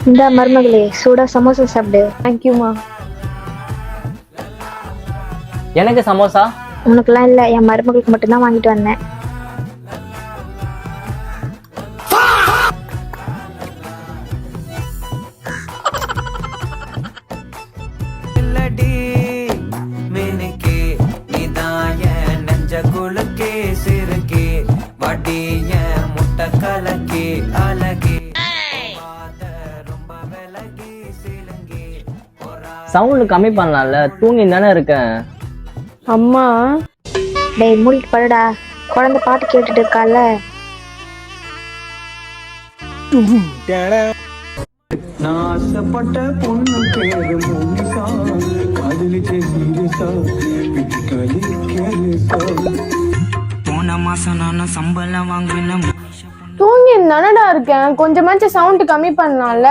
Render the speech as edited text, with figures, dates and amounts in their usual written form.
இந்த மருமகளே சூடா சமோசா சாப்பிடு. தேங்க்யூமா. எனக்கு சமோசா? உனக்குலாம் இல்ல, என் மருமகளுக்கு மட்டும்தான் வாங்கிட்டு வந்தேன். சவுண்ட் கம்மி பண்ணலாம்ல, தூங்கி தானே இருக்கேன். அம்மா டேய் மூடிட்டு படுடா, குழந்தை பாட்டு கேட்டுட்டு இருக்கால. நான் ஆசைப்பட்ட பொண்ணு பேரு மோனிசா, காதலிச்சே சீரியஸா, போன மாசம் நான் சம்பளம் வாங்கின தூங்கி தானடா இருக்கேன், கொஞ்சமாச்சும் சவுண்ட் கம்மி பண்ணலாம்ல.